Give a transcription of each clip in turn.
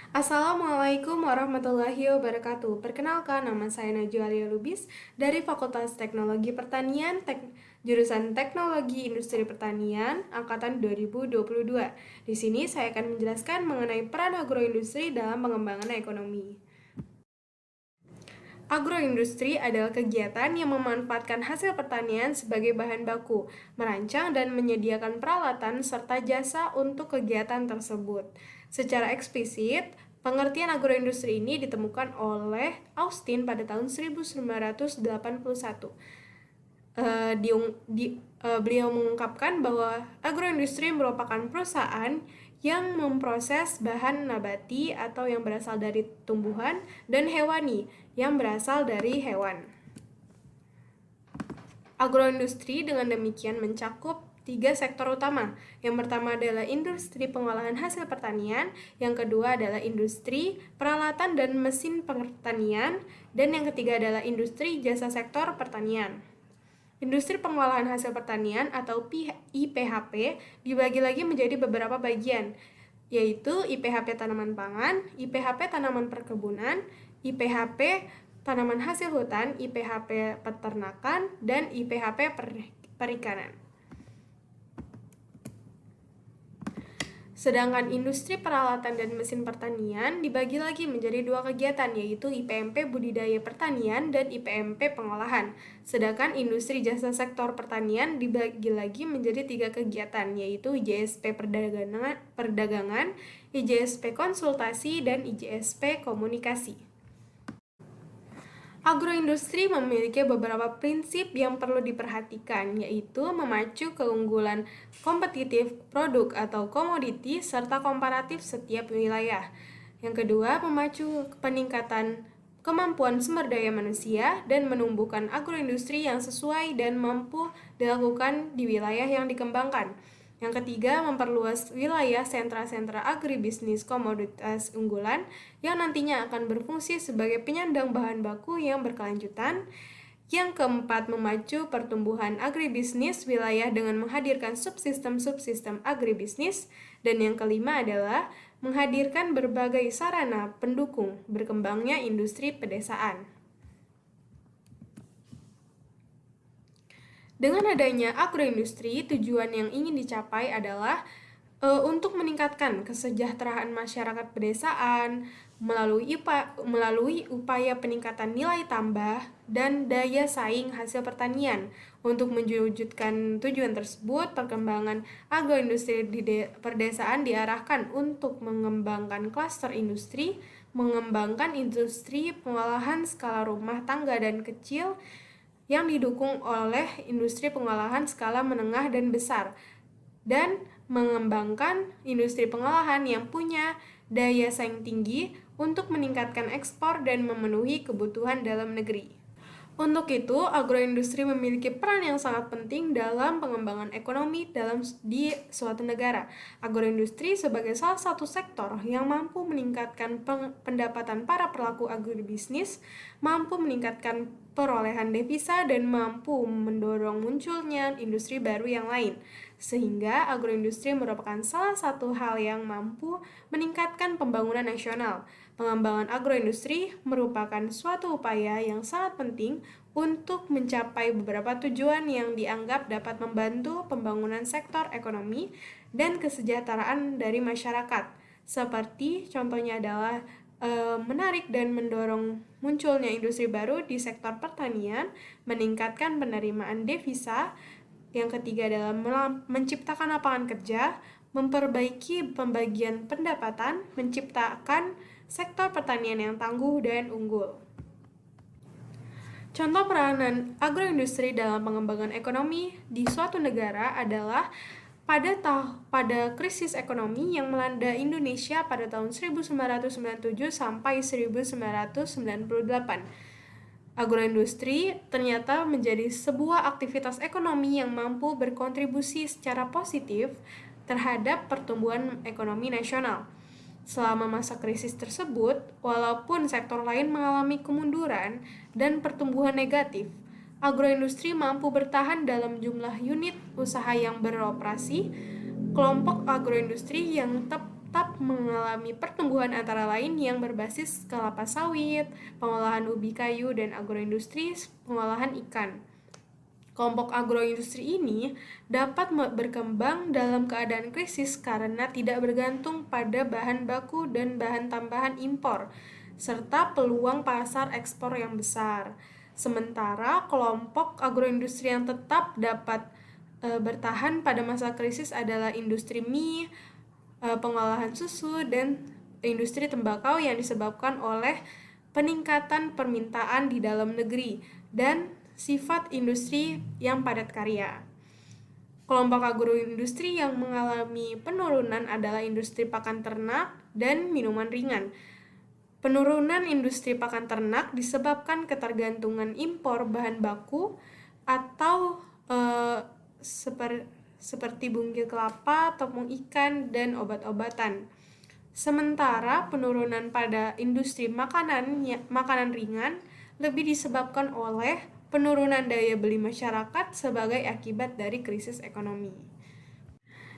Assalamualaikum warahmatullahi wabarakatuh. Perkenalkan, nama saya Najwa Alia Lubis dari Fakultas Teknologi Pertanian, jurusan Teknologi Industri Pertanian, angkatan 2022. Di sini saya akan menjelaskan mengenai peran agroindustri dalam pengembangan ekonomi. Agroindustri adalah kegiatan yang memanfaatkan hasil pertanian sebagai bahan baku, merancang dan menyediakan peralatan serta jasa untuk kegiatan tersebut. Secara eksplisit, pengertian agroindustri ini ditemukan oleh Austin pada tahun 1981. Beliau mengungkapkan bahwa agroindustri merupakan perusahaan yang memproses bahan nabati atau yang berasal dari tumbuhan dan hewani yang berasal dari hewan. Agroindustri dengan demikian mencakup 3 sektor utama. Yang pertama adalah industri pengolahan hasil pertanian, yang kedua adalah industri peralatan dan mesin pertanian, dan yang ketiga adalah industri jasa sektor pertanian. Industri pengolahan hasil pertanian atau IPHP dibagi lagi menjadi beberapa bagian, yaitu IPHP tanaman pangan, IPHP tanaman perkebunan, IPHP tanaman hasil hutan, IPHP peternakan, dan IPHP perikanan. Sedangkan industri peralatan dan mesin pertanian dibagi lagi menjadi 2 kegiatan, yaitu IPMP budidaya pertanian dan IPMP pengolahan. Sedangkan industri jasa sektor pertanian dibagi lagi menjadi 3 kegiatan, yaitu IJSP perdagangan, IJSP konsultasi, dan IJSP komunikasi. Agroindustri memiliki beberapa prinsip yang perlu diperhatikan, yaitu memacu keunggulan kompetitif produk atau komoditi serta komparatif setiap wilayah. Yang kedua, memacu peningkatan kemampuan sumber daya manusia dan menumbuhkan agroindustri yang sesuai dan mampu dilakukan di wilayah yang dikembangkan. Yang ketiga, memperluas wilayah sentra-sentra agribisnis komoditas unggulan yang nantinya akan berfungsi sebagai penyandang bahan baku yang berkelanjutan. Yang keempat, memacu pertumbuhan agribisnis wilayah dengan menghadirkan subsistem-subsistem agribisnis. Dan yang kelima adalah menghadirkan berbagai sarana pendukung berkembangnya industri pedesaan. Dengan adanya agroindustri, tujuan yang ingin dicapai adalah untuk meningkatkan kesejahteraan masyarakat pedesaan melalui upaya peningkatan nilai tambah dan daya saing hasil pertanian. Untuk mewujudkan tujuan tersebut, perkembangan agroindustri di perdesaan diarahkan untuk mengembangkan klaster industri, mengembangkan industri pengolahan skala rumah tangga dan kecil yang didukung oleh industri pengolahan skala menengah dan besar, dan mengembangkan industri pengolahan yang punya daya saing tinggi untuk meningkatkan ekspor dan memenuhi kebutuhan dalam negeri. Untuk itu, agroindustri memiliki peran yang sangat penting dalam pengembangan ekonomi di suatu negara. Agroindustri sebagai salah satu sektor yang mampu meningkatkan pendapatan para pelaku agribisnis, mampu meningkatkan perolehan devisa, dan mampu mendorong munculnya industri baru yang lain. Sehingga agroindustri merupakan salah satu hal yang mampu meningkatkan pembangunan nasional. Pengembangan agroindustri merupakan suatu upaya yang sangat penting untuk mencapai beberapa tujuan yang dianggap dapat membantu pembangunan sektor ekonomi dan kesejahteraan dari masyarakat. Seperti contohnya adalah menarik dan mendorong munculnya industri baru di sektor pertanian, meningkatkan penerimaan devisa. Yang ketiga adalah menciptakan lapangan kerja, memperbaiki pembagian pendapatan, menciptakan sektor pertanian yang tangguh dan unggul. Contoh peranan agroindustri dalam pengembangan ekonomi di suatu negara adalah pada krisis ekonomi yang melanda Indonesia pada tahun 1997 sampai 1998. Agroindustri ternyata menjadi sebuah aktivitas ekonomi yang mampu berkontribusi secara positif terhadap pertumbuhan ekonomi nasional. Selama masa krisis tersebut, walaupun sektor lain mengalami kemunduran dan pertumbuhan negatif, agroindustri mampu bertahan dalam jumlah unit usaha yang beroperasi. Kelompok agroindustri yang tetap mengalami pertumbuhan antara lain yang berbasis kelapa sawit, pengolahan ubi kayu, dan agroindustri pengolahan ikan. Kelompok agroindustri ini dapat berkembang dalam keadaan krisis karena tidak bergantung pada bahan baku dan bahan tambahan impor, serta peluang pasar ekspor yang besar. Sementara kelompok agroindustri yang tetap dapat bertahan pada masa krisis adalah industri mie, pengolahan susu, dan industri tembakau yang disebabkan oleh peningkatan permintaan di dalam negeri dan sifat industri yang padat karya. Kelompok agroindustri yang mengalami penurunan adalah industri pakan ternak dan minuman ringan. Penurunan industri pakan ternak disebabkan ketergantungan impor bahan baku atau seperti bungkil kelapa, tepung ikan, dan obat-obatan. Sementara penurunan pada industri makanan ringan lebih disebabkan oleh penurunan daya beli masyarakat sebagai akibat dari krisis ekonomi.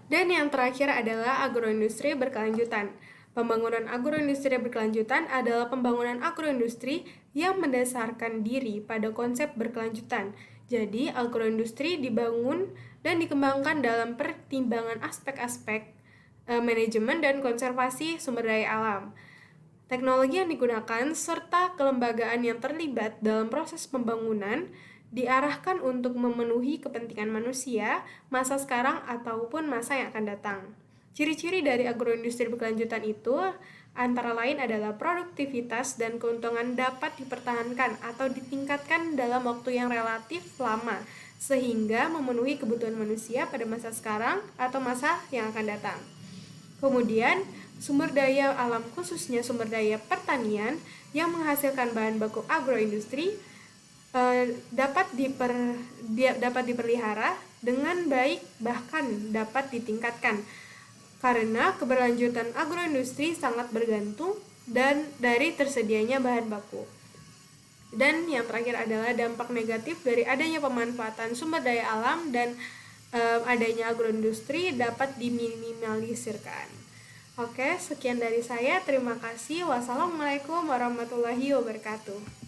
Dan yang terakhir adalah agroindustri berkelanjutan. Pembangunan agroindustri berkelanjutan adalah pembangunan agroindustri yang mendasarkan diri pada konsep berkelanjutan. Jadi, agroindustri dibangun dan dikembangkan dalam pertimbangan aspek-aspek manajemen dan konservasi sumber daya alam. Teknologi yang digunakan serta kelembagaan yang terlibat dalam proses pembangunan diarahkan untuk memenuhi kepentingan manusia, masa sekarang ataupun masa yang akan datang. Ciri-ciri dari agroindustri berkelanjutan itu antara lain adalah produktivitas dan keuntungan dapat dipertahankan atau ditingkatkan dalam waktu yang relatif lama, sehingga memenuhi kebutuhan manusia pada masa sekarang atau masa yang akan datang. Kemudian, sumber daya alam khususnya sumber daya pertanian yang menghasilkan bahan baku agroindustri dapat dipelihara dengan baik, bahkan dapat ditingkatkan. Karena keberlanjutan agroindustri sangat bergantung dari tersedianya bahan baku. Dan yang terakhir adalah dampak negatif dari adanya pemanfaatan sumber daya alam dan adanya agroindustri dapat diminimalisirkan. Oke, sekian dari saya. Terima kasih. Wassalamualaikum warahmatullahi wabarakatuh.